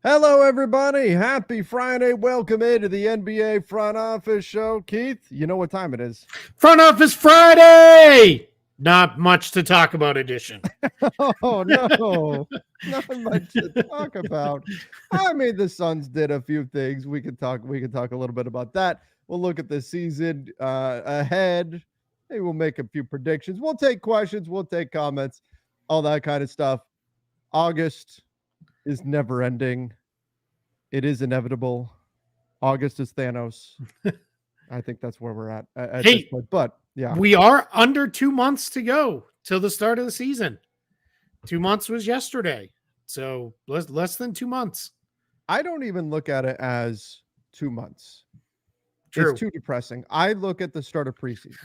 Hello, everybody. Happy Friday. Welcome into the NBA Front Office Show. Keith, you know what time it is. Front Office Friday! Not much to talk about edition. Oh, no. Not much to talk about. I mean, the Suns did a few things. We could talk a little bit about that. We'll look at the season ahead. Maybe we'll make a few predictions. We'll take questions. We'll take comments, all that kind of stuff. August is never ending. It is inevitable. August is Thanos. I think that's where we're at this point. But yeah, we are under 2 months to go till the start of the season. 2 months was yesterday, so less than 2 months. I don't even look at it as 2 months. True. It's too depressing. I look at the start of preseason.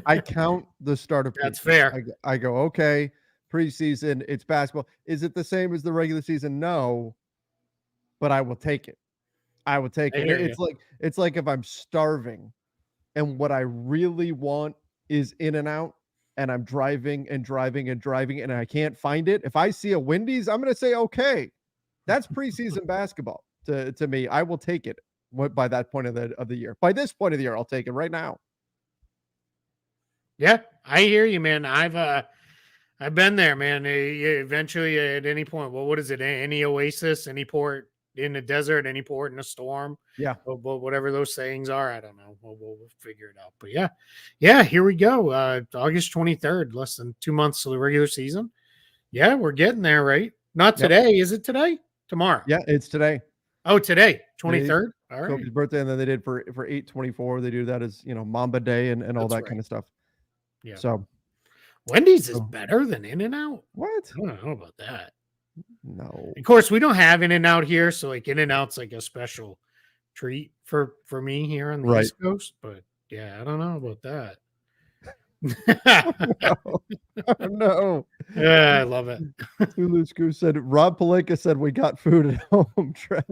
I count the start of preseason. That's fair. I go, okay, preseason, it's basketball. Is it the same as the regular season? No, but I will take it. I would take it. It's like if I'm starving and what I really want is InNOut and I'm driving and I can't find it. If I see a Wendy's, I'm going to say, okay, that's preseason basketball to me. I will take it by that point of the year. By this point of the year, I'll take it right now. Yeah, I hear you, man. I've been there, man. Eventually, at any point, well, what is it? Any oasis, any port in the desert, any port in a storm. Yeah. Whatever those sayings are, I don't know. We'll figure it out. But yeah, here we go. August 23rd, less than 2 months to the regular season. Yeah, we're getting there, right? Not today. Is it today? Tomorrow? Yeah, it's today. Oh, today, 23rd. All right. Kobe's birthday, and then they did for 8/24. They do that as Mamba Day and all that kind of stuff. Yeah. So Wendy's is better than InNOut. What? I don't know about that. No. Of course, we don't have InNOut here, so like InNOut's like a special treat for me here on the East Coast. But yeah, I don't know about that. No. Yeah, I love it. Hulu Screw said Rob Palenka said we got food at home. Trev.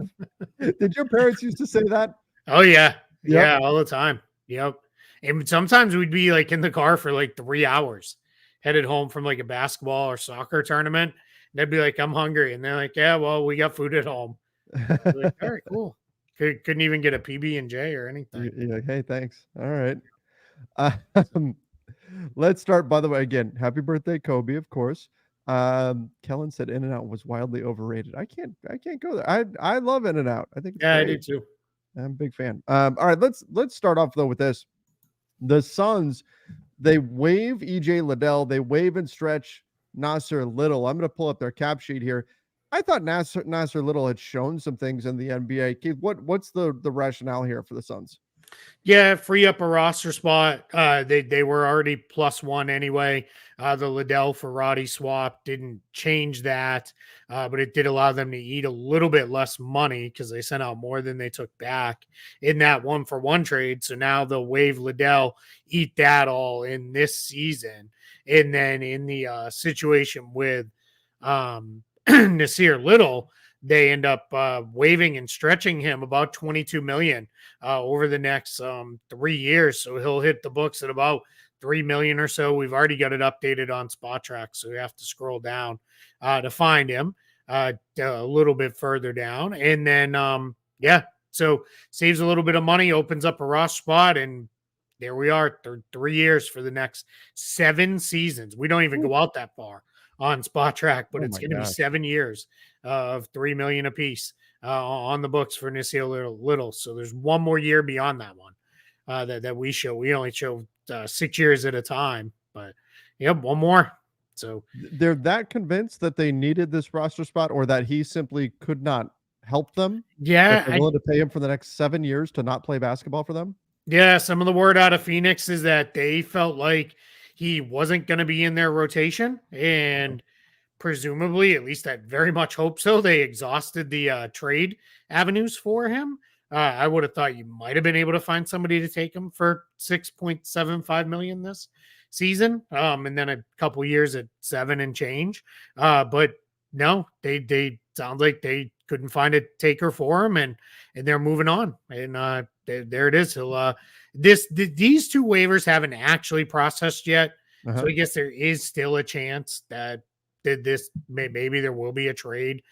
Did your parents used to say that? Oh yeah. Yeah, all the time. Yep. And sometimes we'd be like in the car for like 3 hours, headed home from like a basketball or soccer tournament. They'd be like, I'm hungry. And they're like, yeah, well, we got food at home. Like, all right, cool. Couldn't even get a PB&J or anything. You're like, hey, thanks. All right. Let's start, by the way, again, happy birthday, Kobe, of course. Kellen said InNOut was wildly overrated. I can't go there. I love InNOut. I think it's great. I do too. I'm a big fan. All right, let's start off though with this. The Suns, they waive EJ Liddell, they waive and stretch Nasir Little. I'm going to pull up their cap sheet here. I thought Nasir Little had shown some things in the NBA. Keith, what's the rationale here for the Suns? Yeah, free up a roster spot. They were already +1 anyway. The Liddell for Roddy swap didn't change that, but it did allow them to eat a little bit less money because they sent out more than they took back in that 1-for-1 trade. So now they'll waive Liddell, eat that all in this season. And then in the situation with Nasir Little, they end up waiving and stretching him about $22 million over the next 3 years. So he'll hit the books at about $3 million or so. We've already got it updated on Spot Track, so we have to scroll down to find him a little bit further down. And then, so saves a little bit of money, opens up a roster spot, and there we are, 3 years for the next 7 seasons. We don't even go out that far on Spot Track, but it's going to be 7 years of $3 million a piece on the books for Nasir Little. So there's one more year beyond that one that we show. We only show 6 years at a time, but one more. So they're that convinced that they needed this roster spot, or that he simply could not help them. Yeah, they're willing to pay him for the next 7 years to not play basketball for them. Yeah, some of the word out of Phoenix is that they felt like he wasn't going to be in their rotation, and presumably, at least I very much hope so, they exhausted the trade avenues for him. I would have thought you might have been able to find somebody to take him for $6.75 million this season, and then a couple years at 7 and change. But no, they sound like they couldn't find a taker for him, and they're moving on. And there it is. So these two waivers haven't actually processed yet. So I guess there is still a chance that maybe there will be a trade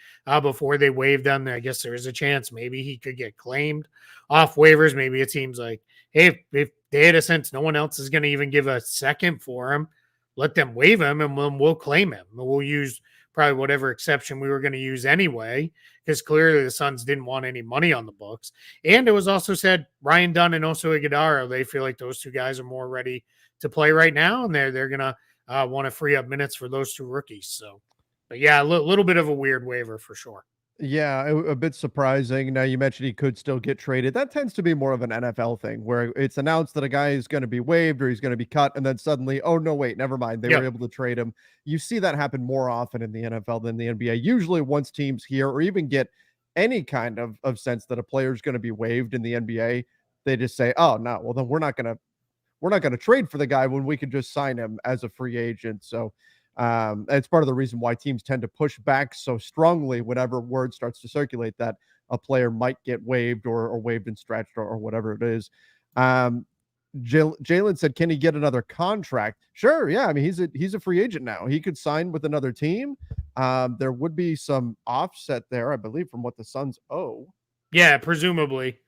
before they waive them. I guess there is a chance maybe he could get claimed off waivers. Maybe it seems like, hey, if they had a sense no one else is going to even give a second for him, let them waive him and we'll claim him. We'll use probably whatever exception we were going to use anyway, because clearly the Suns didn't want any money on the books. And it was also said Ryan Dunn and Oso Iguodala, they feel like those two guys are more ready to play right now, and they're going to want to free up minutes for those two rookies. So, but yeah, a little bit of a weird waiver for sure. Yeah, a bit surprising. Now, you mentioned he could still get traded. That tends to be more of an NFL thing where it's announced that a guy is going to be waived or he's going to be cut, and then suddenly, oh, no, wait, never mind. They were able to trade him. You see that happen more often in the NFL than the NBA. Usually, once teams hear or even get any kind of sense that a player is going to be waived in the NBA, they just say, oh, no, well, then we're not going to trade for the guy when we can just sign him as a free agent. So, it's part of the reason why teams tend to push back so strongly whenever word starts to circulate that a player might get waived or waived and stretched or whatever it is. Jaylen said, can he get another contract? Sure. Yeah. I mean, he's a free agent now. He could sign with another team. There would be some offset there, I believe, from what the Suns owe. Yeah, presumably.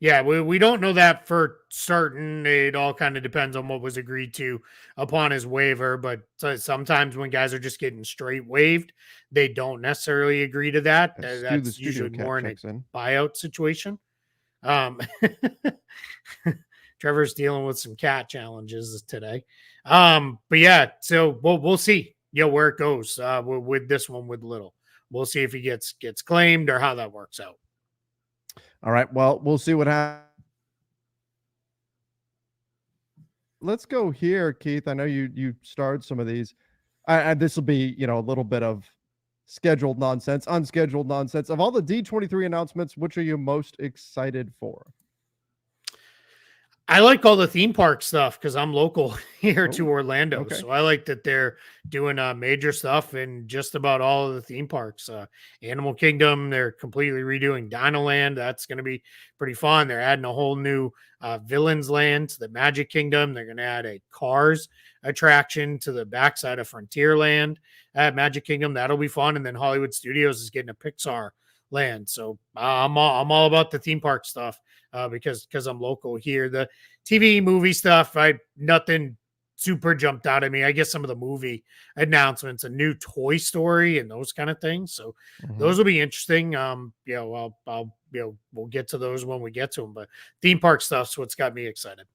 Yeah, we don't know that for certain. It all kind of depends on what was agreed to upon his waiver. But sometimes when guys are just getting straight waived, they don't necessarily agree to that. That's usually more in a buyout situation. Trevor's dealing with some cat challenges today. But yeah, so we'll see, where it goes with this one with Little. We'll see if he gets claimed or how that works out. All right. Well, we'll see what happens. Let's go here, Keith. I know you starred some of these. This will be, a little bit of scheduled nonsense, unscheduled nonsense. Of all the D23 announcements, which are you most excited for? I like all the theme park stuff because I'm local here to Orlando. Okay. So I like that they're doing major stuff in just about all of the theme parks. Animal Kingdom, they're completely redoing Dino Land. That's going to be pretty fun. They're adding a whole new Villains Land to the Magic Kingdom. They're going to add a Cars attraction to the backside of Frontierland at Magic Kingdom. That'll be fun. And then Hollywood Studios is getting a Pixar land. So I'm all about the theme park stuff. Because I'm local here. The TV movie stuff, nothing super jumped out at me. I guess some of the movie announcements, a new Toy Story and those kind of things. So those will be interesting. We'll get to those when we get to them. But theme park stuff's what's got me excited.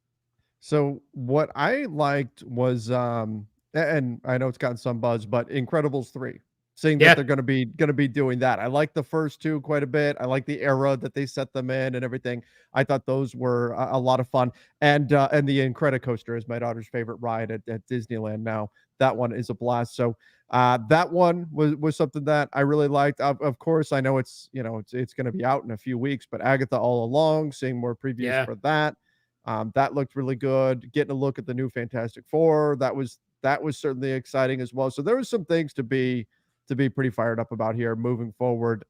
So what I liked was, and I know it's gotten some buzz, but Incredibles 3. Seeing that they're going to be doing that. I like the first two quite a bit. I like the era that they set them in and everything. I thought those were a lot of fun. And the Incredicoaster is my daughter's favorite ride at Disneyland now. That one is a blast. So that one was something that I really liked. Of course, I know it's going to be out in a few weeks, but Agatha All Along, seeing more previews for that. That looked really good. Getting a look at the new Fantastic Four. That was certainly exciting as well. So there was some things to be pretty fired up about here moving forward.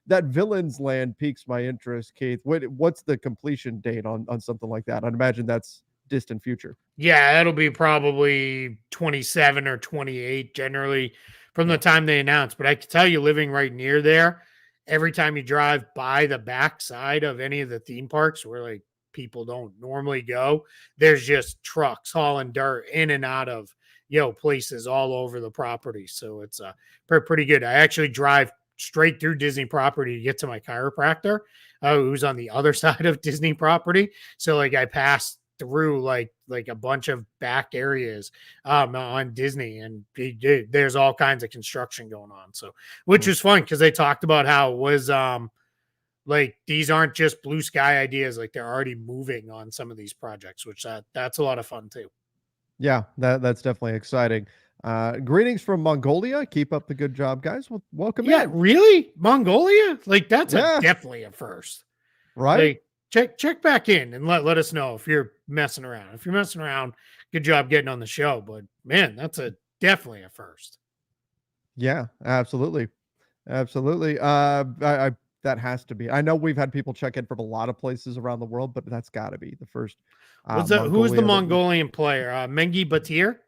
That Villains Land piques my interest, Keith. What's the completion date on something like that? I'd imagine that's distant future. Yeah, that'll be probably 27 or 28 generally from the time they announce. But I can tell you, living right near there, every time you drive by the backside of any of the theme parks where like people don't normally go, there's just trucks hauling dirt in and out of places all over the property. So it's pretty good. I actually drive straight through Disney property to get to my chiropractor, who's on the other side of Disney property. So like I passed through like a bunch of back areas on Disney, and there's all kinds of construction going on. So which is fun because they talked about how it was like these aren't just blue sky ideas, like they're already moving on some of these projects, which that's a lot of fun too. Yeah, that's definitely exciting. Greetings from Mongolia. Keep up the good job, guys. Welcome in. Really? Mongolia? Like that's definitely a first. Right? Like, check back in and let us know if you're messing around. If you're messing around, good job getting on the show. But man, that's definitely a first. Yeah, absolutely. Absolutely. That has to be. I know we've had people check in from a lot of places around the world, but that's got to be the first. Who was the Mongolian player? Mengi Batir?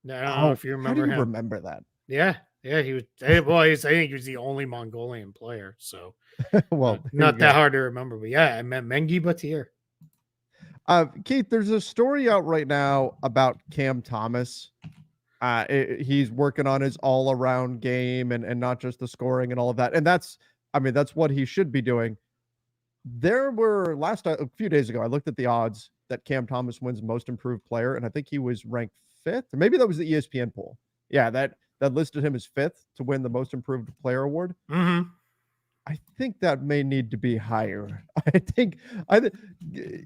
I don't know if you remember him. Remember that? Yeah, yeah, he was. Well, I think he was the only Mongolian player, so Well, there you not that go. hard to remember. But yeah, I meant Mengi Batir. Keith, there's a story out right now about Cam Thomas. He's working on his all around game and not just the scoring and all of that. And that's, I mean, that's what he should be doing. There were a few days ago, I looked at the odds that Cam Thomas wins most improved player, and I think he was ranked fifth, or maybe that was the ESPN poll. Yeah, that listed him as fifth to win the most improved player award. Mm-hmm. I think that may need to be higher. I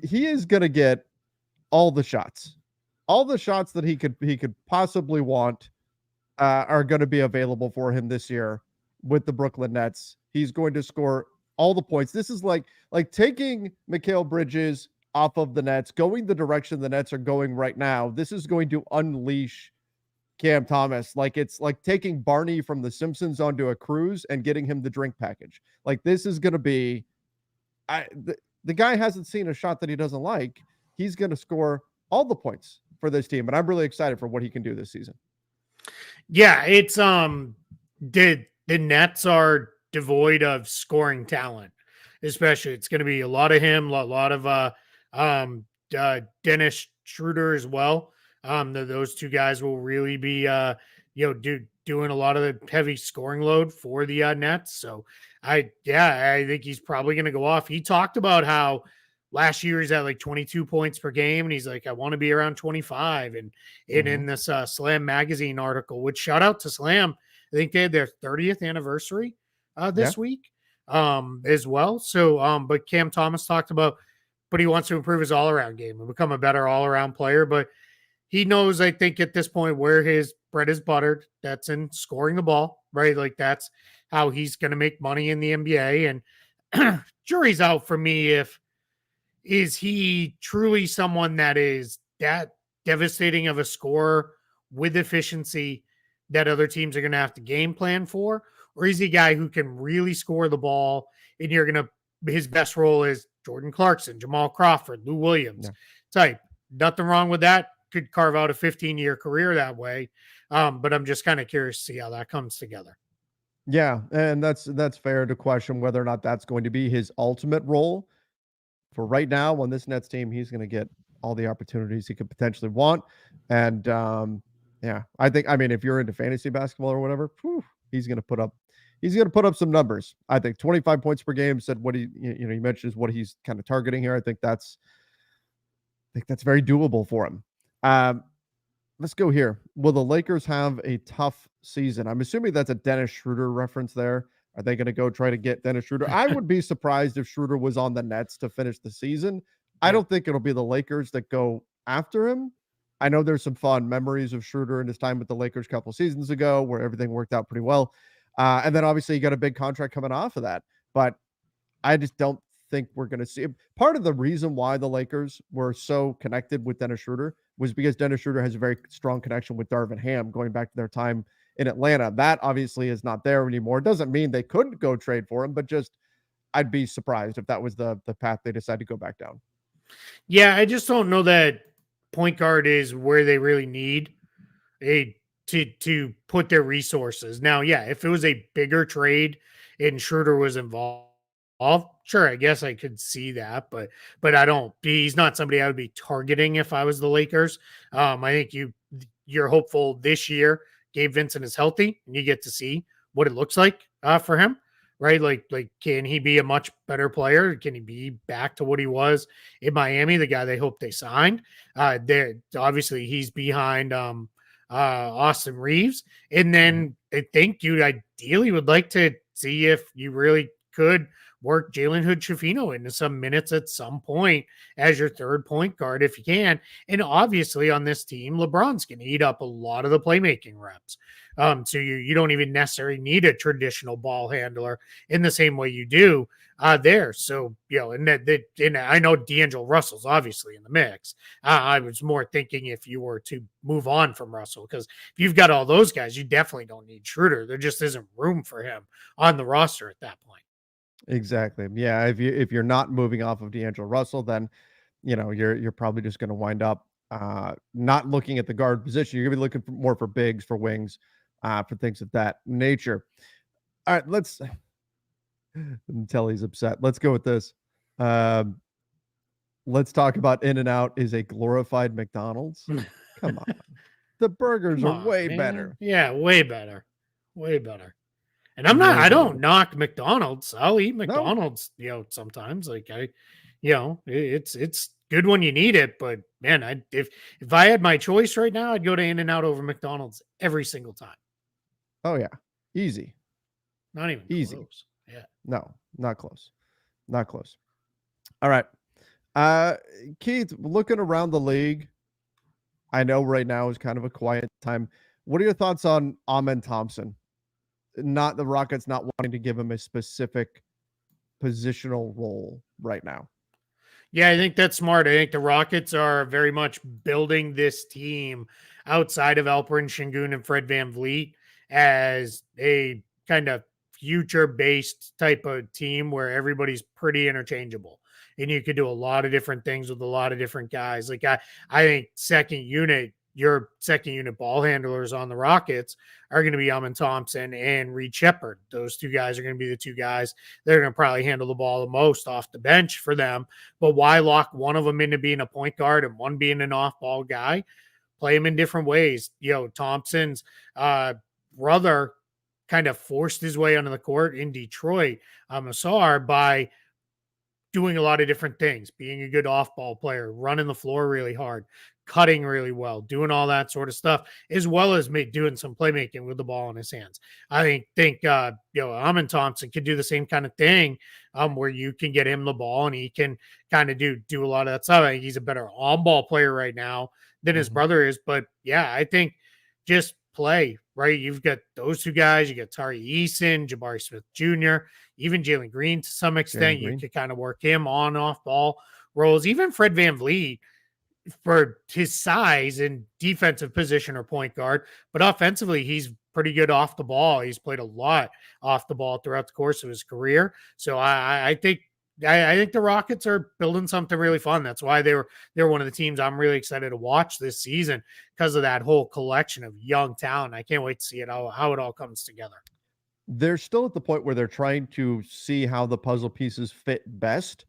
he is going to get all the shots, that he could possibly want are going to be available for him this year with the Brooklyn Nets. He's going to score all the points. This is like taking Mikal Bridges off of the Nets, going the direction the Nets are going right now. This is going to unleash Cam Thomas. Like it's like taking Barney from The Simpsons onto a cruise and getting him the drink package. Like this is going to be, the guy hasn't seen a shot that he doesn't like. He's going to score all the points for this team, and I'm really excited for what he can do this season. Yeah, it's the Nets are devoid of scoring talent, especially. It's going to be a lot of him, a lot of Dennis Schroeder as well. Those two guys will really be doing a lot of the heavy scoring load for the Nets. So I think he's probably going to go off. He talked about how last year he's at like 22 points per game, and he's like, I want to be around 25. And in this Slam magazine article, which shout out to Slam, I think they had their 30th anniversary this week as well. So, but Cam Thomas talked about, but he wants to improve his all around game and become a better all around player. But he knows, I think, at this point where his bread is buttered. That's in scoring the ball, right? Like that's how he's going to make money in the NBA. And jury's out for me is he truly someone that is that devastating of a scorer with efficiency that other teams are going to have to game plan for? Or is he a guy who can really score the ball and his best role is Jordan Clarkson, Jamal Crawford, Lou Williams type? Nothing wrong with that. Could carve out a 15-year career that way. But I'm just kind of curious to see how that comes together. Yeah, and that's fair to question whether or not that's going to be his ultimate role. For right now on this Nets team, he's going to get all the opportunities he could potentially want. And I mean, if you're into fantasy basketball or whatever, he's going to put up some numbers. I think 25 points per game said what he mentioned is what he's kind of targeting here. I think that's very doable for him. Let's go here. Will the Lakers have a tough season? I'm assuming that's a Dennis Schroeder reference there. Are they going to go try to get Dennis Schroeder? I would be surprised if Schroeder was on the Nets to finish the season. I don't think it'll be the Lakers that go after him. I know there's some fond memories of Schroeder and his time with the Lakers a couple seasons ago where everything worked out pretty well. And then obviously you got a big contract coming off of that. But I just don't think we're going to see it. Part of the reason why the Lakers were so connected with Dennis Schroeder was because Dennis Schroeder has a very strong connection with Darvin Ham going back to their time in Atlanta. That obviously is not there anymore. Doesn't mean they couldn't go trade for him, but just I'd be surprised if that was the path they decide to go back down. Yeah, I just don't know that point guard is where they really need to put their resources. Now, yeah, if it was a bigger trade and Schroeder was involved, sure, I guess I could see that, but I don't. He's not somebody I would be targeting if I was the Lakers. I think you're hopeful this year Gabe Vincent is healthy and you get to see what it looks like for him, right? Like can he be a much better player? Can he be back to what he was in Miami, the guy they hope they signed? There, obviously he's behind Austin Reeves, and then I think you ideally would like to see if you really could work Jalen Hood-Schifino into some minutes at some point as your third point guard if you can. And obviously on this team, LeBron's going to eat up a lot of the playmaking reps. So you don't even necessarily need a traditional ball handler in the same way you do there. So, and I know D'Angelo Russell's obviously in the mix. I was more thinking if you were to move on from Russell, because if you've got all those guys, you definitely don't need Schroeder. There just isn't room for him on the roster at that point. Exactly. Yeah. If you're not moving off of D'Angelo Russell, then you're probably just going to wind up not looking at the guard position. You're going to be looking more for bigs, for wings, for things of that nature. All right, let's until he's upset. Let's go with this. Um, let's talk about InNOut is a glorified McDonald's. Come on. The burgers Come are on, way man. better. Yeah, way better. Way better. And Way I better. don't knock McDonald's. I'll eat No, McDonald's, sometimes. It's good when you need it, but man, if I had my choice right now, I'd go to In-N-Out over McDonald's every single time. oh yeah, easy. Not even Easy. close. Yeah. No, not close. Not close. All right. Keith, looking around the league, I know right now is kind of a quiet time. What are your thoughts on Amen Thompson? Not the Rockets not wanting to give him a specific positional role right now. Yeah, I think that's smart. I think the Rockets are very much building this team outside of Alperen Şengün and Fred VanVleet as a kind of future-based type of team where everybody's pretty interchangeable. And you could do a lot of different things with a lot of different guys. Like I think your second unit ball handlers on the Rockets are going to be Amen Thompson and Reed Shepherd. Those two guys are going to be the two guys that are going to probably handle the ball the most off the bench for them. But why lock one of them into being a point guard and one being an off-ball guy? Play them in different ways. Thompson's brother kind of forced his way onto the court in Detroit, Masar, by doing a lot of different things, being a good off-ball player, running the floor really hard, cutting really well, doing all that sort of stuff, as well as doing some playmaking with the ball in his hands. I think Amen Thompson could do the same kind of thing, where you can get him the ball and he can kind of do a lot of that stuff. I think he's a better on-ball player right now than his brother is. But yeah, I think just play, right? You've got those two guys. You got Tari Eason, Jabari Smith Jr., even Jalen Green to some extent. You could kind of work him on off ball roles. Even Fred VanVleet, for his size and defensive position or point guard, but offensively, he's pretty good off the ball. He's played a lot off the ball throughout the course of his career. So I think the Rockets are building something really fun. That's why they're one of the teams I'm really excited to watch this season, because of that whole collection of young talent. I can't wait to see how it all comes together. They're still at the point where they're trying to see how the puzzle pieces fit best.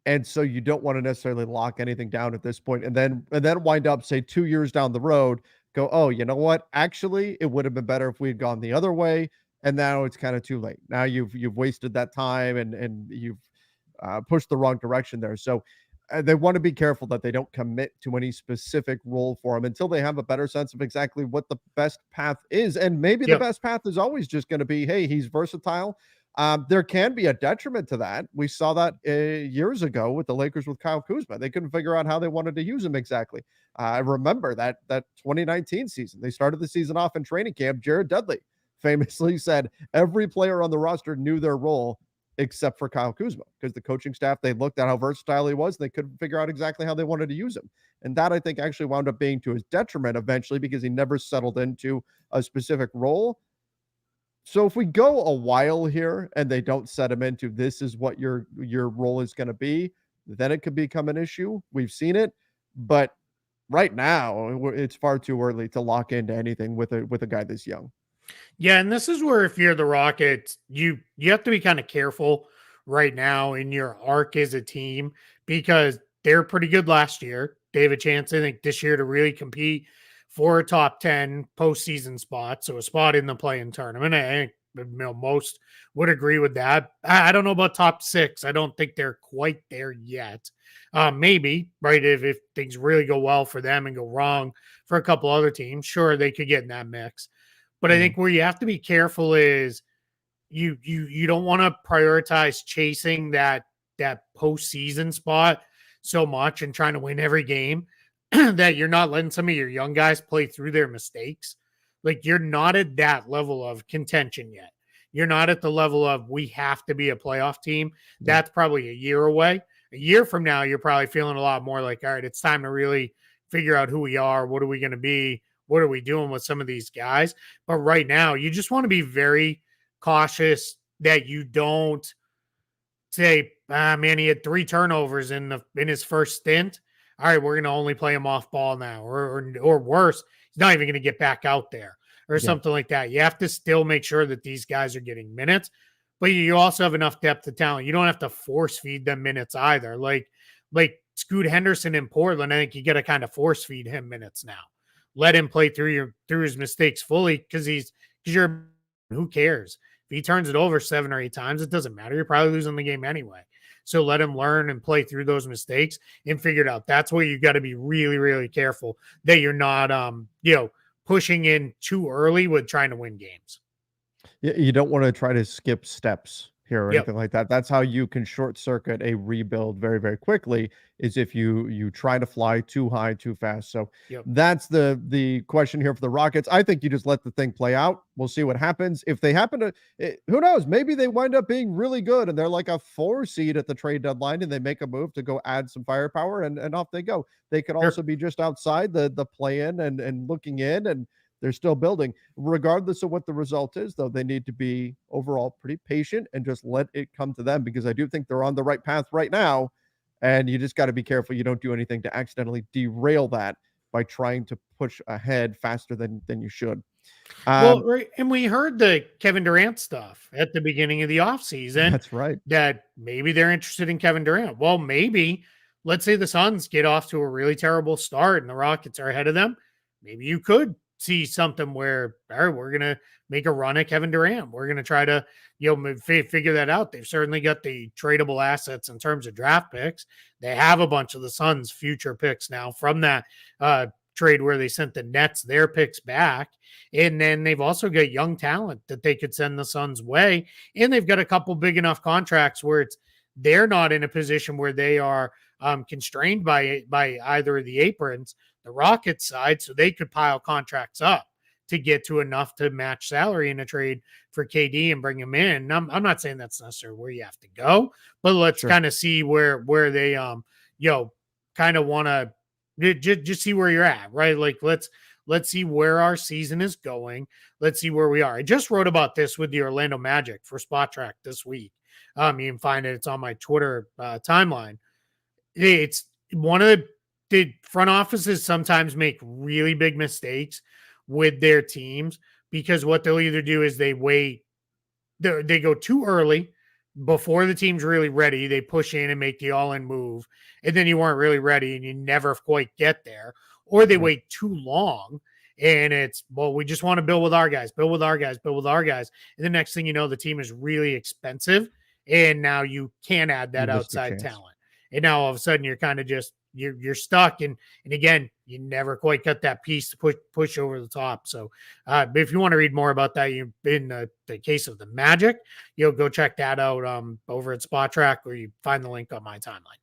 And so you don't want to necessarily lock anything down at this point and then wind up, say, 2 years down the road, go, oh, you know what? Actually, it would have been better if we had gone the other way. And now it's kind of too late. Now you've wasted that time and you've pushed the wrong direction there. So they want to be careful that they don't commit to any specific role for him until they have a better sense of exactly what the best path is. And maybe the best path is always just going to be, hey, he's versatile. There can be a detriment to that. We saw that years ago with the Lakers with Kyle Kuzma. They couldn't figure out how they wanted to use him exactly. I remember that 2019 season. They started the season off in training camp. Jared Dudley famously said every player on the roster knew their role except for Kyle Kuzma, because the coaching staff, they looked at how versatile he was and they couldn't figure out exactly how they wanted to use him. And that, I think, actually wound up being to his detriment eventually, because he never settled into a specific role. So if we go a while here and they don't set him into this is what your role is going to be, then it could become an issue. We've seen it, but right now it's far too early to lock into anything with a guy this young. Yeah, and this is where, if you're the Rockets, you have to be kind of careful right now in your arc as a team, because they're pretty good last year. They have a chance, I think, this year to really compete for a top 10 postseason spot, so a spot in the play-in tournament. I think most would agree with that. I don't know about top 6. I don't think they're quite there yet. Maybe, right, if things really go well for them and go wrong for a couple other teams, sure, they could get in that mix. But I think where you have to be careful is you don't want to prioritize chasing that postseason spot so much and trying to win every game that you're not letting some of your young guys play through their mistakes. Like, you're not at that level of contention yet. You're not at the level of we have to be a playoff team. That's probably a year away. A year from now, you're probably feeling a lot more like, all right, it's time to really figure out who we are. What are we going to be? What are we doing with some of these guys? But right now, you just want to be very cautious that you don't say, man, he had 3 turnovers in his first stint. All right, we're going to only play him off ball now, or worse, he's not even going to get back out there. or something like that. You have to still make sure that these guys are getting minutes, but you also have enough depth of talent. You don't have to force feed them minutes either. Like Scoot Henderson in Portland, I think you got to kind of force feed him minutes now. Let him play through his mistakes fully because who cares? If he turns it over 7 or 8 times, it doesn't matter. You're probably losing the game anyway. So let him learn and play through those mistakes and figure it out. That's where you got to be really, really careful that you're not, pushing in too early with trying to win games. You don't want to try to skip steps here or Yep. anything like that. That's how you can short circuit a rebuild very, very quickly, is if you try to fly too high too fast. So Yep. that's the question here for the Rockets. I think you just let the thing play out. We'll see what happens. If they happen to, who knows, maybe they wind up being really good and they're like a 4 seed at the trade deadline and they make a move to go add some firepower and off they go. They could also be just outside the play-in and looking in, and they're still building. Regardless of what the result is, though, they need to be overall pretty patient and just let it come to them, because I do think they're on the right path right now. And you just got to be careful you don't do anything to accidentally derail that by trying to push ahead faster than you should. Right. And we heard the Kevin Durant stuff at the beginning of the offseason. That's right. That maybe they're interested in Kevin Durant. Well, maybe, let's say the Suns get off to a really terrible start and the Rockets are ahead of them. Maybe you could see something where, all right, we're going to make a run at Kevin Durant. We're going to try to, figure that out. They've certainly got the tradable assets in terms of draft picks. They have a bunch of the Suns' future picks now from that trade where they sent the Nets their picks back. And then they've also got young talent that they could send the Suns' way. And they've got a couple big enough contracts where they're not in a position where they are constrained by either of the aprons, the Rockets side, so they could pile contracts up to get to enough to match salary in a trade for KD and bring him in. I'm not saying that's necessarily where you have to go, but let's kind of see where they kind of want to just see where you're at, right? Like let's see where our season is going. Let's see where we are. I just wrote about this with the Orlando Magic for Spot Track this week. You can find it. It's on my Twitter timeline. It's one of the front offices sometimes make really big mistakes with their teams, because what they'll either do is they go too early before the team's really ready. They push in and make the all-in move, and then you weren't really ready and you never quite get there. Or they wait too long and it's, well, we just want to build with our guys. And the next thing you know, the team is really expensive and now you can't add that outside talent. And now all of a sudden you're kind of just, you're stuck. And again, you never quite got that piece to push over the top. So if you want to read more about that, you've been the case of the Magic, go check that out over at Spot Track, or you find the link on my timeline.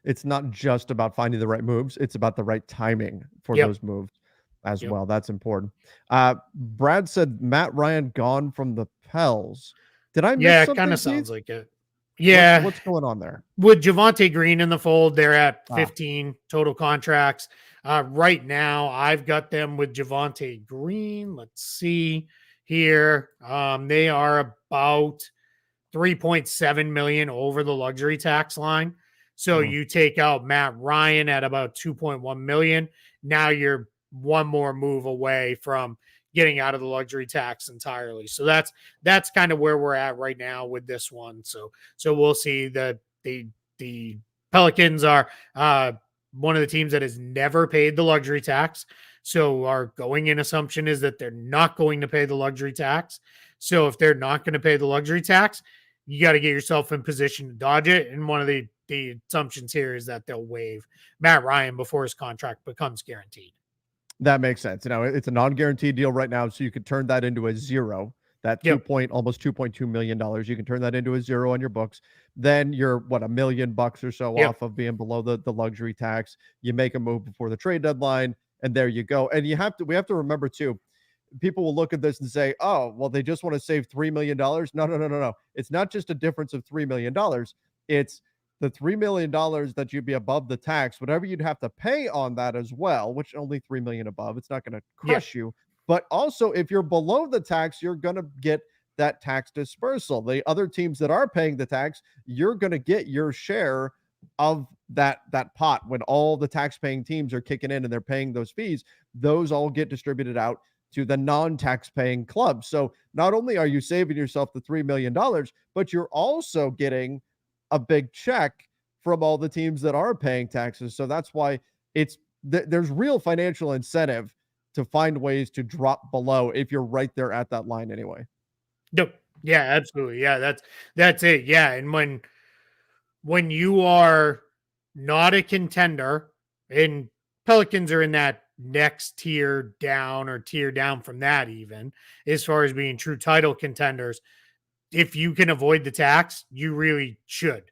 It's not just about finding the right moves. It's about the right timing for those moves as well. That's important. Brad said Matt Ryan gone from the Pels. Did I miss something? Yeah, it kind of sounds like it. Yeah. What's going on there? With Javonte Green in the fold, they're at 15 total contracts. Right now, I've got them with Javonte Green. Let's see here. They are about 3.7 million over the luxury tax line. So you take out Matt Ryan at about 2.1 million. Now you're one more move away from getting out of the luxury tax entirely. So that's kind of where we're at right now with this one. So we'll see. The Pelicans are one of the teams that has never paid the luxury tax. So our going in assumption is that they're not going to pay the luxury tax. So if they're not going to pay the luxury tax, you got to get yourself in position to dodge it. And one of the assumptions here is that they'll waive Matt Ryan before his contract becomes guaranteed. That makes sense. It's a non-guaranteed deal right now, so you could turn that into a zero. That almost $2.2 million. You can turn that into a zero on your books. Then you're $1 million or so off of being below the luxury tax. You make a move before the trade deadline, and there you go. And we have to remember too, people will look at this and say, oh, well, they just want to save $3 million. No. It's not just a difference of $3 million. It's the $3 million that you'd be above the tax, whatever you'd have to pay on that as well, which only $3 million above, it's not going to crush you. But also, if you're below the tax, you're going to get that tax dispersal. The other teams that are paying the tax, you're going to get your share of that pot when all the tax paying teams are kicking in and they're paying those fees. Those all get distributed out to the non-tax paying club. So not only are you saving yourself the $3 million, but you're also getting a big check from all the teams that are paying taxes. So that's why there's real financial incentive to find ways to drop below if you're right there at that line anyway. No, yeah, absolutely. Yeah, that's it. Yeah. And when you are not a contender, and Pelicans are in that next tier down or tier down from that, even as far as being true title contenders, if you can avoid the tax, you really should.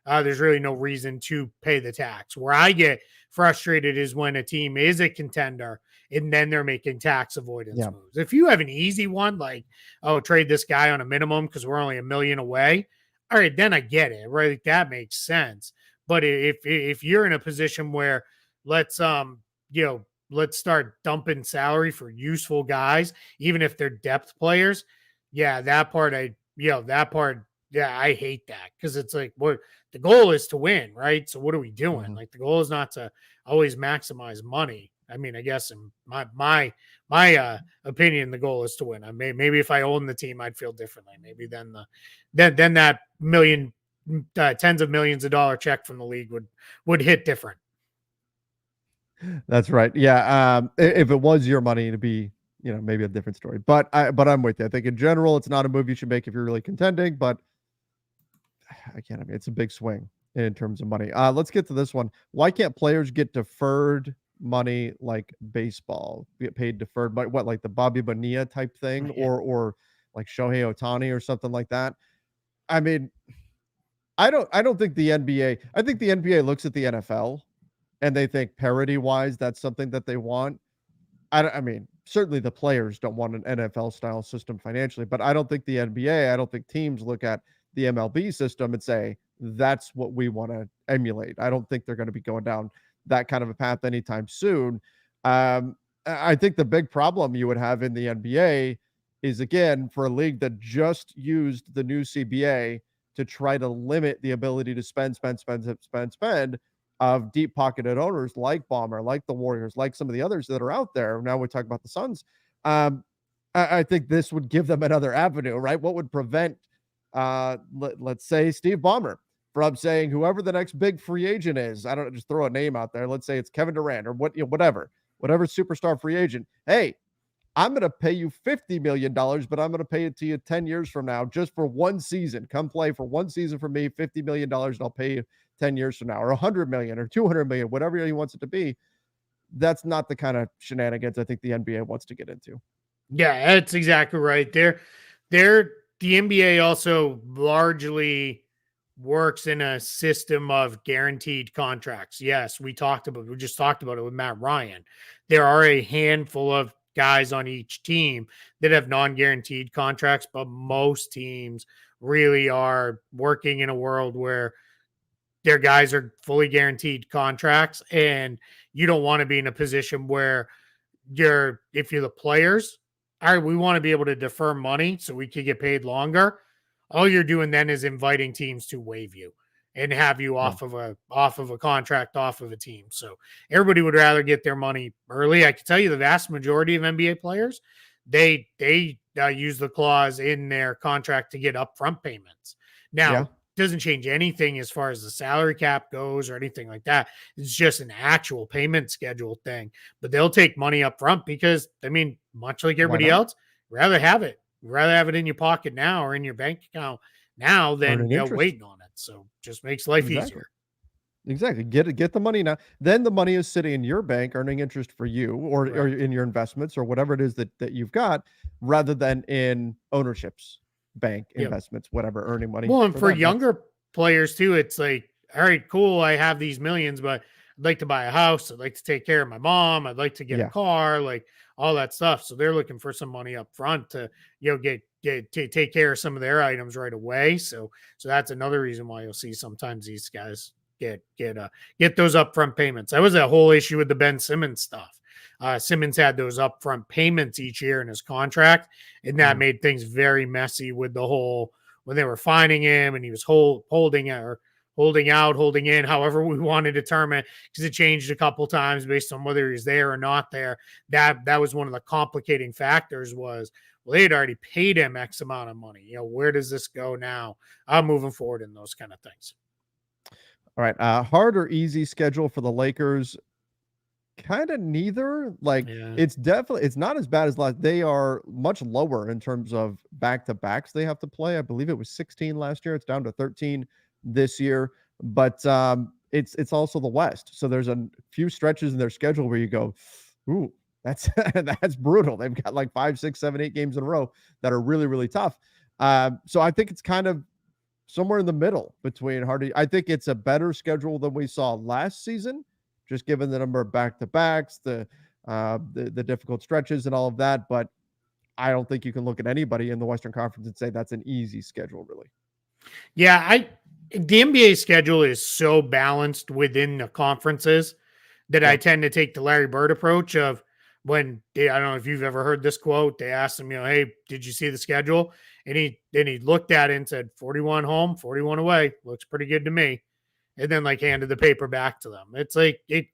There's really no reason to pay the tax. Where I get frustrated is when a team is a contender and then they're making tax avoidance moves. If you have an easy one, like, oh, trade this guy on a minimum because we're only $1 million away, all right, then I get it, right? That makes sense. But if you're in a position where let's start dumping salary for useful guys, even if they're depth players, yeah, that part I hate that, because it's like, what the goal is to win, right? So what are we doing? Mm-hmm. Like, the goal is not to always maximize money. I mean, I guess in my opinion, the goal is to win. Maybe if I own the team, I'd feel differently. Maybe then that million, tens of millions of dollar check from the league would hit different. That's right. Yeah. If it was your money, it'd be, maybe a different story. But I'm with you. I think in general, it's not a move you should make if you're really contending. But again, I mean, it's a big swing in terms of money. Let's get to this one. Why can't players get deferred money like baseball? Get paid deferred by what, like the Bobby Bonilla type thing, or like Shohei Ohtani or something like that? I mean, I don't think the NBA. I think the NBA looks at the NFL and they think parity wise, that's something that they want. I mean, certainly the players don't want an NFL style system financially, but I don't think the NBA, I don't think teams look at the MLB system and say, that's what we want to emulate. I don't think they're going to be going down that kind of a path anytime soon. I think the big problem you would have in the NBA is, again, for a league that just used the new CBA to try to limit the ability to spend of deep pocketed owners like Bomber, like the Warriors, like some of the others that are out there. Now we talk about the Suns. I think this would give them another avenue, right? What would prevent, let's say, Steve Ballmer from saying whoever the next big free agent is? I don't just throw a name out there. Let's say it's Kevin Durant or whatever superstar free agent. Hey, I'm going to pay you $50 million, but I'm going to pay it to you 10 years from now, just for one season. Come play for one season for me, $50 million, and I'll pay you 10 years from now, or 100 million or 200 million, whatever he wants it to be. That's not the kind of shenanigans I think the NBA wants to get into. Yeah, that's exactly right. The NBA also largely works in a system of guaranteed contracts. Yes, we just talked about it with Matt Ryan. There are a handful of guys on each team that have non-guaranteed contracts, but most teams really are working in a world where their guys are fully guaranteed contracts, and you don't want to be in a position where if you're the players, all right, we want to be able to defer money so we could get paid longer. All you're doing then is inviting teams to waive you and have you off of a contract, off of a team. So everybody would rather get their money early. I can tell you the vast majority of NBA players, they use the clause in their contract to get upfront payments. Now, doesn't change anything as far as the salary cap goes or anything like that. It's just an actual payment schedule thing. But they'll take money up front because, I mean, much like everybody else, rather have it. Rather have it in your pocket now or in your bank account now than waiting on it. So just makes life easier. Exactly. Get the money now. Then the money is sitting in your bank earning interest for you or in your investments or whatever it is that you've got, rather than in ownerships, bank investments, whatever, earning money. Well, and for younger players too, it's like, all right, cool, I have these millions, but I'd like to buy a house. I'd like to take care of my mom. I'd like to get a car, like all that stuff. So they're looking for some money up front to, take care of some of their items right away. So that's another reason why you'll see sometimes these guys get those upfront payments. That was a whole issue with the Ben Simmons stuff. Simmons had those upfront payments each year in his contract, and that made things very messy with the whole, when they were fining him and he was holding or holding out, holding in, however we want to determine it, because it changed a couple times based on whether he's there or not there. That was one of the complicating factors was, well, they had already paid him X amount of money. Where does this go now? I'm moving forward in those kind of things. All right. Hard or easy schedule for the Lakers? Kind of neither. Like Yeah. it's not as bad as last. They are much lower in terms of back-to-backs they have to play. I believe it was 16 last year. It's down to 13 this year. But it's also the West. So there's a few stretches in their schedule where you go, ooh, that's that's brutal. They've got like 5, 6, 7, 8 games in a row that are really, really tough. So I think it's kind of somewhere in the middle between Hardy. I think it's a better schedule than we saw last season, just given the number of back-to-backs, the difficult stretches and all of that. But I don't think you can look at anybody in the Western Conference and say that's an easy schedule, really. Yeah, the NBA schedule is so balanced within the conferences that I tend to take the Larry Bird approach of when I don't know if you've ever heard this quote. They asked him, hey, did you see the schedule? And he looked at it and said, 41 home, 41 away. Looks pretty good to me. And then like handed the paper back to them. It's like it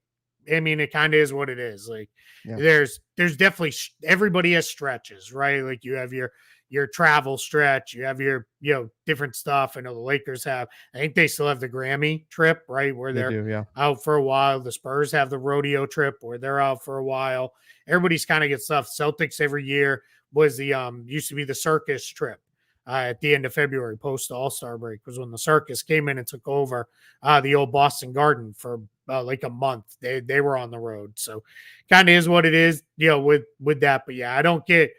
kind of is what it is. Like there's definitely everybody has stretches, right? Like you have your travel stretch, you have your different stuff. I know the Lakers have, I think they still have the Grammy trip, right? Where they're out for a while. The Spurs have the rodeo trip where they're out for a while. Everybody's kind of get stuff. Celtics every year was the used to be the circus trip. At the end of February, post All-Star break, was when the circus came in and took over the old Boston Garden for like a month. They were on the road, so kind of is what it is, with that. But yeah, I don't get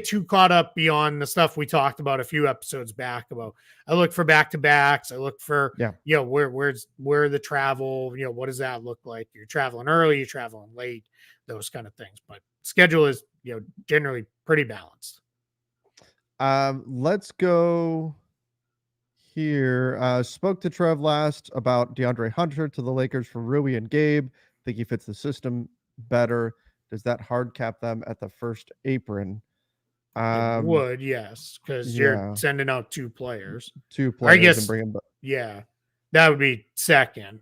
too caught up beyond the stuff we talked about a few episodes back about. I look for back-to-backs. I look for where the travel. What does that look like? You're traveling early, you're traveling late, those kind of things. But schedule is generally pretty balanced. Let's go here. Spoke to Trev last about DeAndre Hunter to the Lakers for Rui and Gabe. Think he fits the system better. Does that hard cap them at the first apron? It would, yes, because you're sending out two players. I guess, and bring them back. That would be second.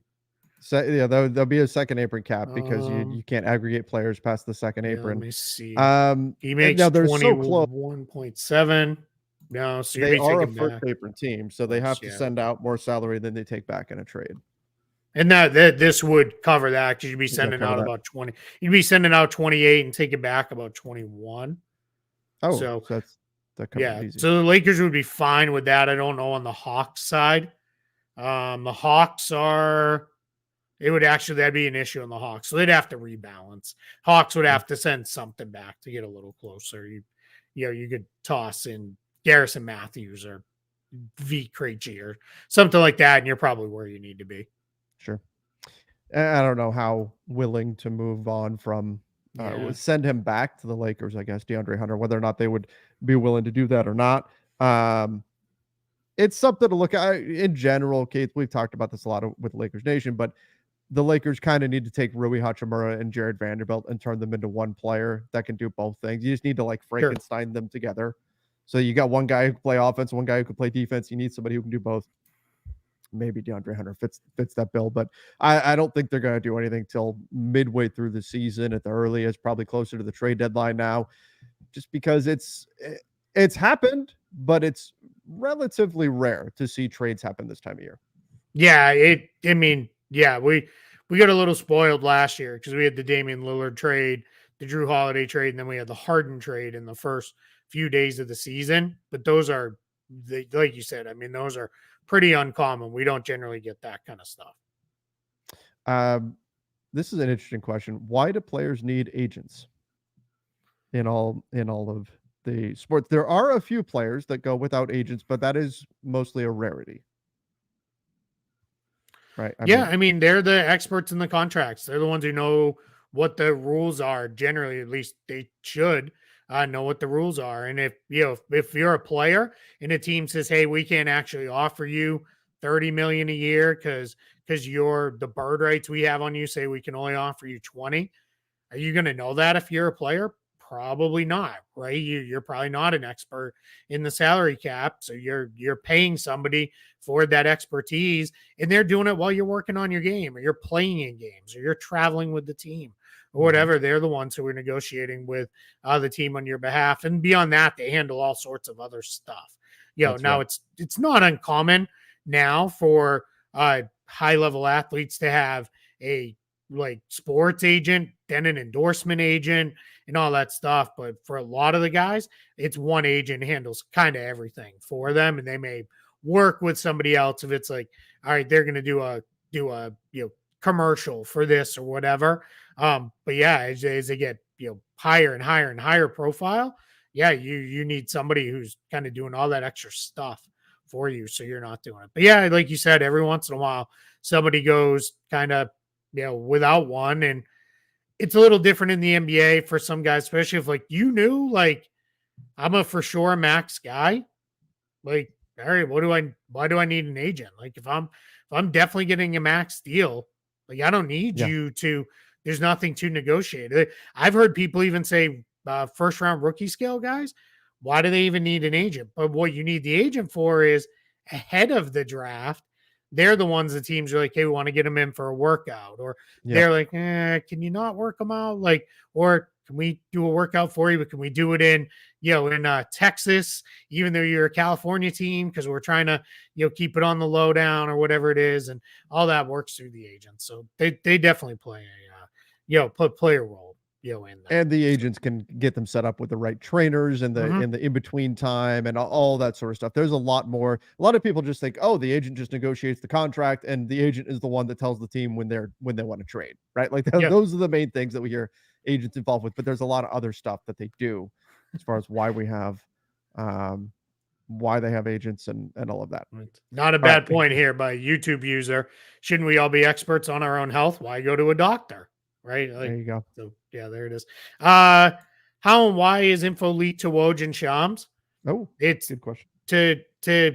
So there'll be a second apron cap because you can't aggregate players past the second apron. Let me see. He makes 21.7. No, so they are a first apron team, so they have to send out more salary than they take back in a trade. And that this would cover that because you'd be sending out about 20. You'd be sending out 28 and taking back about 21. Oh, so that comes easy. So the Lakers would be fine with that. I don't know on the Hawks side. The Hawks are. That'd be an issue on the Hawks. So they'd have to rebalance. Hawks would have to send something back to get a little closer. You could toss in Garrison Matthews or V. Krejci or something like that, and you're probably where you need to be. Sure. I don't know how willing to move on from send him back to the Lakers, I guess, DeAndre Hunter, whether or not they would be willing to do that or not. It's something to look at in general, Keith. We've talked about this a lot with Lakers Nation, but the Lakers kind of need to take Rui Hachimura and Jared Vanderbilt and turn them into one player that can do both things. You just need to like Frankenstein them together. So you got one guy who can play offense, one guy who can play defense. You need somebody who can do both. Maybe DeAndre Hunter fits that bill, but I don't think they're going to do anything till midway through the season at the earliest, probably closer to the trade deadline now, just because it's happened, but it's relatively rare to see trades happen this time of year. Yeah, we got a little spoiled last year because we had the Damian Lillard trade, the Drew Holiday trade, and then we had the Harden trade in the first few days of the season. But those are, like you said, those are pretty uncommon. We don't generally get that kind of stuff. This is an interesting question. Why do players need agents in all of the sports? There are a few players that go without agents, but that is mostly a rarity. Right. They're the experts in the contracts. They're the ones who know what the rules are. Generally, at least they should know what the rules are. And if you're a player and a team says, "Hey, we can't actually offer you $30 million a year because you're the bird rights we have on you say we can only offer you 20," are you going to know that if you're a player? Probably not, right? You're probably not an expert in the salary cap. So you're paying somebody for that expertise, and they're doing it while you're working on your game, or you're playing in games, or you're traveling with the team, or whatever. They're the ones who are negotiating with the team on your behalf. And beyond that, they handle all sorts of other stuff. Now right. It's not uncommon now for high level athletes to have a like sports agent, then an endorsement agent, and all that stuff. But for a lot of the guys, it's one agent handles kind of everything for them, and they may work with somebody else if it's like, all right, they're going to do a commercial for this or whatever. But yeah, as they get higher and higher and higher profile, yeah, you need somebody who's kind of doing all that extra stuff for you, so you're not doing it. But yeah, like you said, every once in a while, somebody goes kind of without one, and it's a little different in the NBA for some guys, especially if like like I'm a for sure max guy. Like, all right, why do I need an agent? Like if I'm definitely getting a max deal, like I don't need you to. There's nothing to negotiate. I've heard people even say first round rookie scale guys. Why do they even need an agent? But what you need the agent for is ahead of the draft. They're the ones the teams are like, hey, we want to get them in for a workout, or they're like, can you not work them out? Like, or can we do a workout for you? But can we do it in Texas, even though you're a California team, because we're trying to keep it on the lowdown or whatever it is, and all that works through the agent. So they definitely play play a role in that. And the agents can get them set up with the right trainers and the in between time and all that sort of stuff. There's a lot more. A lot of people just think, oh, the agent just negotiates the contract, and the agent is the one that tells the team when they want to trade, right? Like those are the main things that we hear agents involved with. But there's a lot of other stuff that they do as far as why we have why they have agents and all of that. Not a bad point here by a YouTube user. Shouldn't we all be experts on our own health? Why go to a doctor? Right? Like, there you go. So yeah, there it is. How and why is info leaked to Woj and Shams? Oh, it's good question. To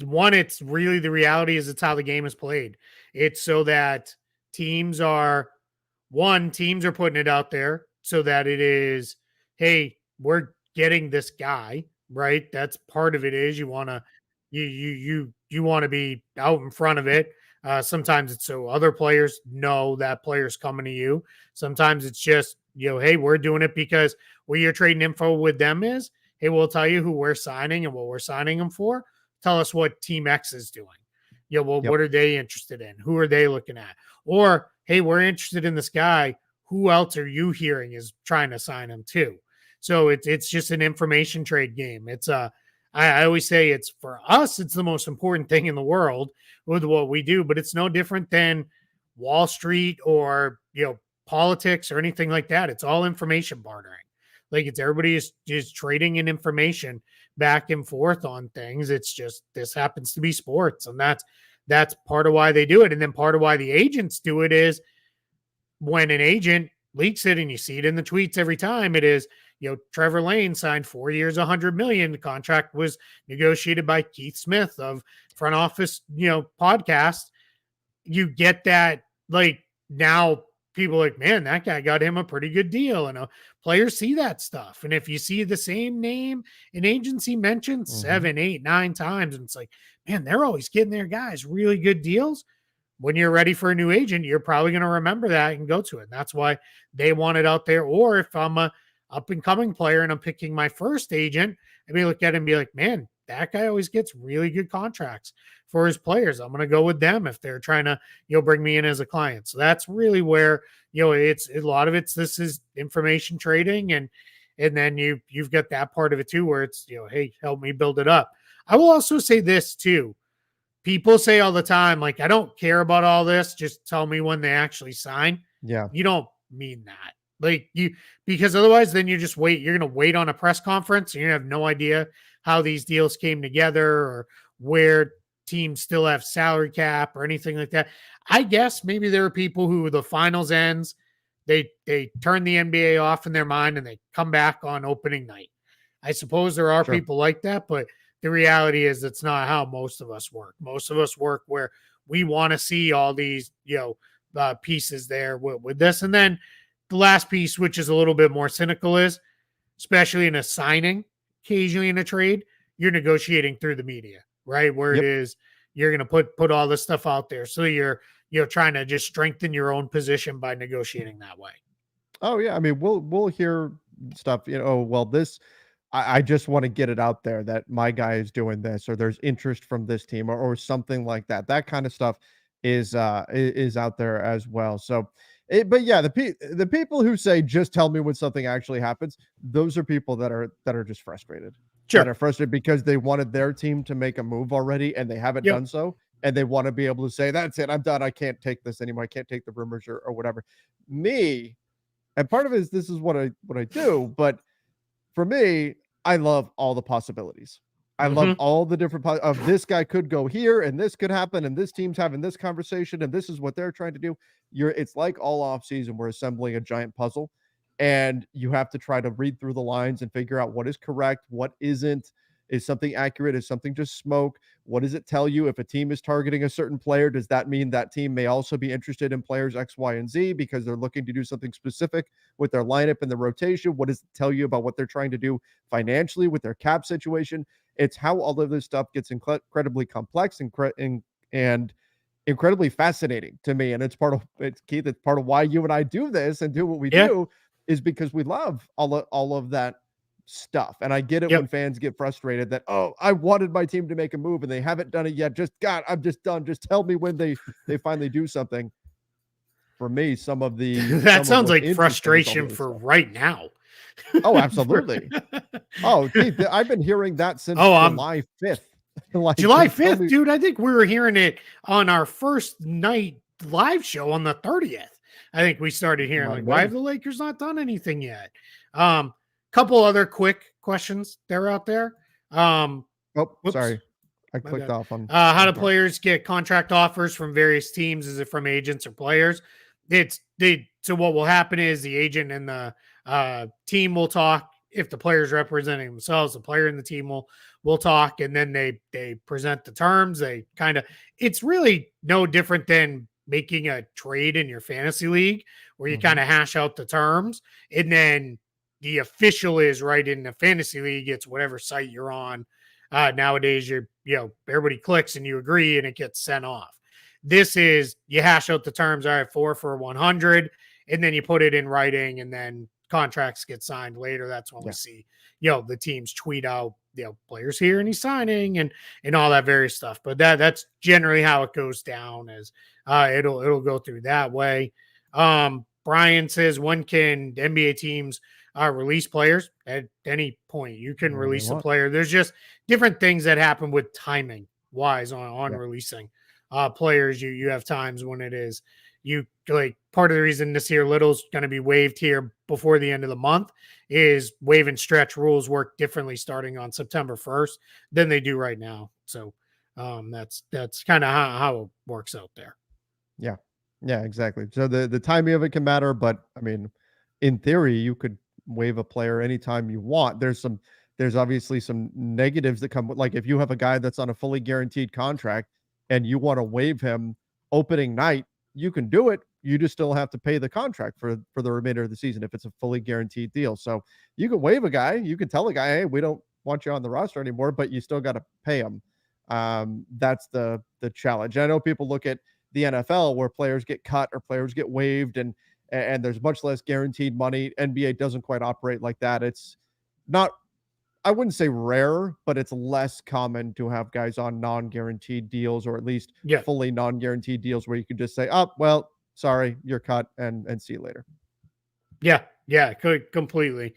one, it's really the reality is it's how the game is played. It's so that teams are putting it out there so that it is, hey, we're getting this guy, right? That's part of it is you want to be out in front of it. Sometimes it's so other players know that player's coming to you. Sometimes it's just, hey, we're doing it because what you're trading info with them is, hey, we'll tell you who we're signing and what we're signing them for. Tell us what Team X is doing. What are they interested in? Who are they looking at? Or, hey, we're interested in this guy. Who else are you hearing is trying to sign him to? So it's just an information trade game. It's I always say it's for us, it's the most important thing in the world with what we do, but it's no different than Wall Street or, politics or anything like that. It's all information bartering. Like it's everybody is just trading in information back and forth on things. It's just, this happens to be sports, and that's part of why they do it. And then part of why the agents do it is when an agent leaks it, and you see it in the tweets every time, it is, Trevor Lane signed 4 years, $100 million. The contract was negotiated by Keith Smith of Front Office, podcast. You get that, like, now people are like, man, that guy got him a pretty good deal. And players see that stuff. And if you see the same name an agency mentioned 7, 8, 9 times, and it's like, man, they're always getting their guys really good deals. When you're ready for a new agent, you're probably going to remember that and go to it. And that's why they want it out there. Or if I'm a up and coming player and I'm picking my first agent, I may look at it and be like, man, that guy always gets really good contracts for his players. I'm going to go with them if they're trying to, bring me in as a client. So that's really where, it's a lot of this is information trading. And then you've got that part of it too, where it's, hey, help me build it up. I will also say this too. People say all the time, like, I don't care about all this. Just tell me when they actually sign. Yeah. You don't mean that. Like because otherwise then you just wait. You're going to wait on a press conference. And you have no idea how these deals came together or where teams still have salary cap or anything like that. I guess maybe there are people who the finals ends, they turn the NBA off in their mind and they come back on opening night. I suppose there are people like that, but the reality is it's not how most of us work. Most of us work where we want to see all these, pieces there with this. And then the last piece, which is a little bit more cynical, is especially in a signing, occasionally in a trade, you're negotiating through the media, right? Where it is you're going to put all this stuff out there. So you're trying to just strengthen your own position by negotiating that way. Oh yeah, I mean, we'll hear stuff, oh, well, this I just want to get it out there that my guy is doing this, or there's interest from this team, or something like that. That kind of stuff is out there as well. So, but yeah, the people who say just tell me when something actually happens, those are people that are just frustrated. Sure. That are frustrated because they wanted their team to make a move already and they haven't done so, and they want to be able to say, that's it, I'm done, I can't take this anymore, I can't take the rumors or whatever. Me, and part of it is this is what I do, but for me, I love all the possibilities. I love all the different of this guy could go here and this could happen and this team's having this conversation and this is what they're trying to do. It's like all off season we're assembling a giant puzzle, and you have to try to read through the lines and figure out what is correct, what isn't. Is something accurate? Is something just smoke? What does it tell you? If a team is targeting a certain player, does that mean that team may also be interested in players X, Y, and Z because they're looking to do something specific with their lineup and the rotation? What does it tell you about what they're trying to do financially with their cap situation? It's how all of this stuff gets incredibly complex and incredibly fascinating to me. And it's Keith, it's part of why you and I do this and do what we do, is because we love all of that stuff. And I get it when fans get frustrated that, oh, I wanted my team to make a move and they haven't done it yet. God, I'm just done. Just tell me when they finally do something. For me, some of the that sounds like frustration for stuff right now. Oh, absolutely. Oh, Keith, I've been hearing that since July 5th. July 5th, dude. I think we were hearing it on our first night live show on the 30th. I think we started hearing why have the Lakers not done anything yet? Couple other quick questions they're out there. Sorry. I clicked off on how do players get contract offers from various teams? Is it from agents or players? So what will happen is the agent and the team will talk. If the player's representing themselves, the player and the team will talk, and then they present the terms. It's really no different than making a trade in your fantasy league where you kind of hash out the terms, and then the official is right in the fantasy league. It's whatever site you're on. Nowadays, everybody clicks and you agree and it gets sent off. This is you hash out the terms. All right, 4 for 100, and then you put it in writing, and then contracts get signed later. That's when we see, the teams tweet out, players here and he's signing and all that various stuff. But that's generally how it goes down. As it'll go through that way. Brian says, when can NBA teams release players? At any point you can release a player. There's just different things that happen with timing wise on releasing players. You have times when it is part of the reason this here Little's going to be waived here before the end of the month is waive and stretch rules work differently starting on September 1st than they do right now. So that's kind of how it works out there. Yeah, exactly. So the timing of it can matter, but I mean, in theory, you could waive a player anytime you want. There's obviously some negatives that come with, like if you have a guy that's on a fully guaranteed contract and you want to waive him opening night, you can do it. You just still have to pay the contract for the remainder of the season if it's a fully guaranteed deal. So you can waive a guy. You can tell a guy, hey, we don't want you on the roster anymore, but you still got to pay him. That's the challenge. I know people look at the NFL where players get cut or players get waived and there's much less guaranteed money. NBA doesn't quite operate like that. It's not, I wouldn't say rare, but it's less common to have guys on non-guaranteed deals, or at least fully non-guaranteed deals where you can just say, oh, well, sorry, you're cut and see you later. Yeah, completely.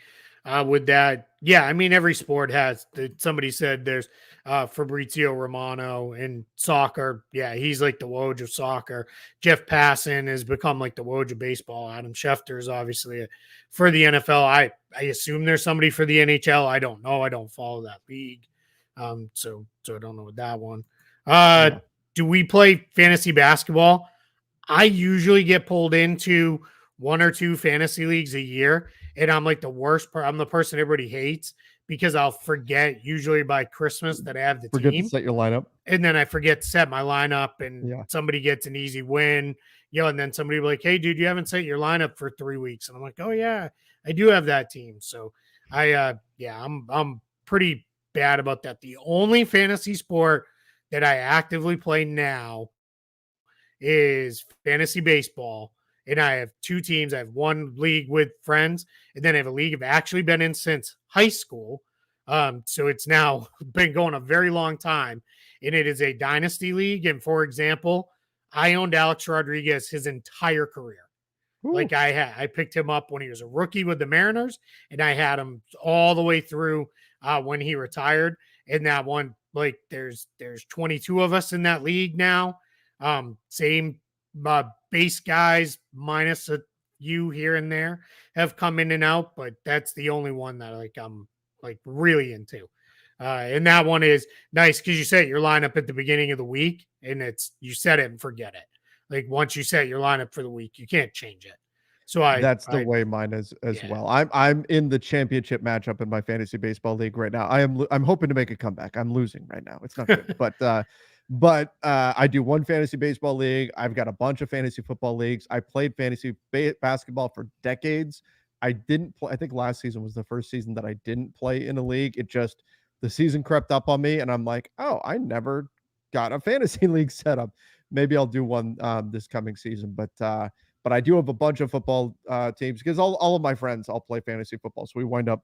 With that, I mean, every sport has. Somebody said there's Fabrizio Romano in soccer. Yeah, he's like the Woj of soccer. Jeff Passan has become like the Woj of baseball. Adam Schefter is obviously for the NFL. I assume there's somebody for the NHL. I don't know. I don't follow that league. So I don't know with that one. Do we play fantasy basketball? I usually get pulled into 1 or 2 fantasy leagues a year. And I'm like the worst I'm the person everybody hates because I'll forget usually by Christmas that I have the team. Forget to set your lineup. And then I forget to set my lineup and somebody gets an easy win, and then somebody will be like, hey, dude, you haven't set your lineup for 3 weeks. And I'm like, oh, yeah, I do have that team. So I'm pretty bad about that. The only fantasy sport that I actively play now is fantasy baseball. And I have two teams. I have one league with friends, and then I have a league I've actually been in since high school. So it's now been going a very long time. And it is a dynasty league. And for example, I owned Alex Rodriguez his entire career. Ooh. Like I picked him up when he was a rookie with the Mariners, and I had him all the way through when he retired. And that one, like there's 22 of us in that league now. Same base guys minus a few here and there have come in and out, but that's the only one that like I'm like really into. And that one is nice because you set your lineup at the beginning of the week, and it's you set it and forget it. Like once you set your lineup for the week, you can't change it. So That's the way mine is as yeah. well. I'm in the championship matchup in my fantasy baseball league right now. I'm hoping to make a comeback. I'm losing right now. It's not good. But I do one fantasy baseball league. I've got a bunch of fantasy football leagues. I played fantasy basketball for decades. I didn't play. I think last season was the first season that I didn't play in a league. It just the season crept up on me, and I'm like, oh, I never got a fantasy league set up. Maybe I'll do one this coming season. But I do have a bunch of football teams because all of my friends all play fantasy football. So we wind up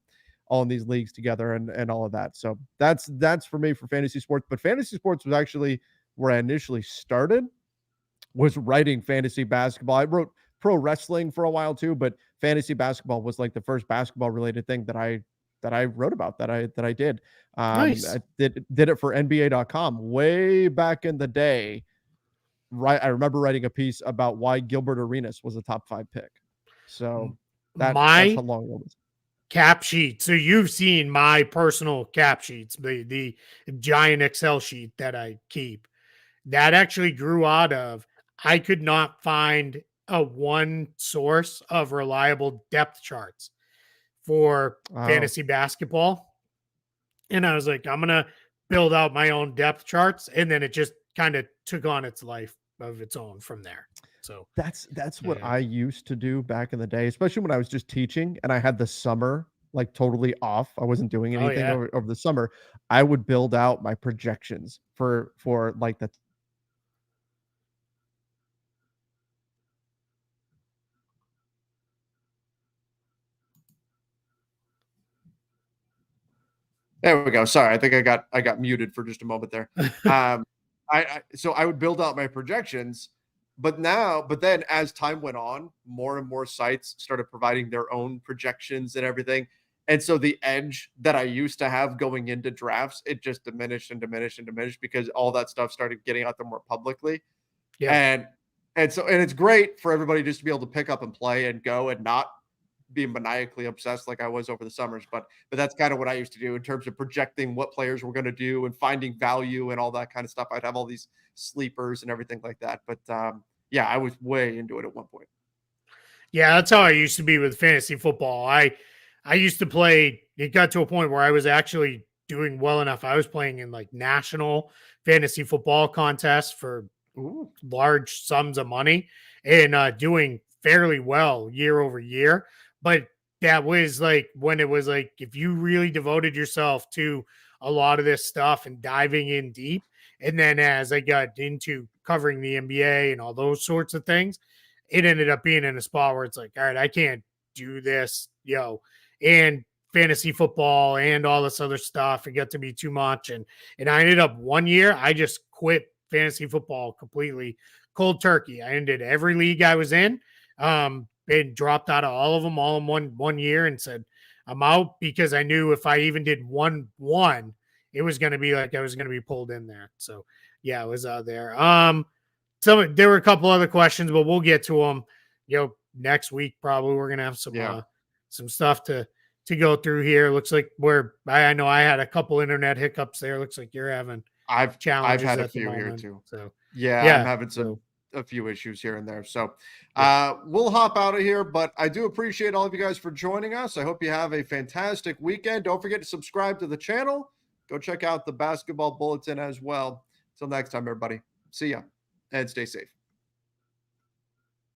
all in these leagues together and all of that. So that's for me for fantasy sports. But fantasy sports was actually where I initially started, was writing fantasy basketball. I wrote pro wrestling for a while too, but fantasy basketball was like the first basketball related thing that I wrote about that I did. Nice. I did it for NBA.com way back in the day. Right, I remember writing a piece about why Gilbert Arenas was a top 5 pick. So that's how My long it was. cap sheet. So you've seen my personal cap sheets, the giant Excel sheet that I keep. That actually grew out of I could not find a one source of reliable depth charts for Oh, fantasy basketball. And I was like, I'm going to build out my own depth charts. And then it just kind of took on its life of its own from there. So that's what yeah. I used to do back in the day, especially when I was just teaching and I had the summer like totally off. I wasn't doing Oh, anything yeah. over the summer. I would build out my projections for like the There we go. Sorry, I think I got muted for just a moment there. So I would build out my projections, but then as time went on, more and more sites started providing their own projections and everything. And so the edge that I used to have going into drafts, it just diminished and diminished and diminished because all that stuff started getting out there more publicly. Yep. And and it's great for everybody just to be able to pick up and play and go and not be maniacally obsessed like I was over the summers. But that's kind of what I used to do in terms of projecting what players were going to do and finding value and all that kind of stuff. I'd have all these sleepers and everything like that. But yeah, I was way into it at one point. Yeah, that's how I used to be with fantasy football. I used to play, it got to a point where I was actually doing well enough. I was playing in like national fantasy football contests for Ooh. large sums of money and doing fairly well year over year. But that was like when it was like if you really devoted yourself to a lot of this stuff and diving in deep. And then as I got into covering the NBA and all those sorts of things, it ended up being in a spot where it's like, all right, I can't do this, and fantasy football and all this other stuff. It got to be too much. And I ended up one year, I just quit fantasy football completely cold turkey. I ended every league I was in, and dropped out of all of them all in one year and said, I'm out because I knew if I even did one, it was going to be like I was going to be pulled in there. So yeah, I was out there. There were a couple other questions, but we'll get to them. Next week probably we're gonna have some stuff to go through here. Looks like I know I had a couple internet hiccups there. Looks like you're having I've challenges had a at the few here moment. too. So Yeah, I'm having a few issues here and there. So we'll hop out of here, but I do appreciate all of you guys for joining us. I hope you have a fantastic weekend. Don't forget to subscribe to the channel. Go check out the basketball bulletin as well. Till next time, everybody. See ya and stay safe.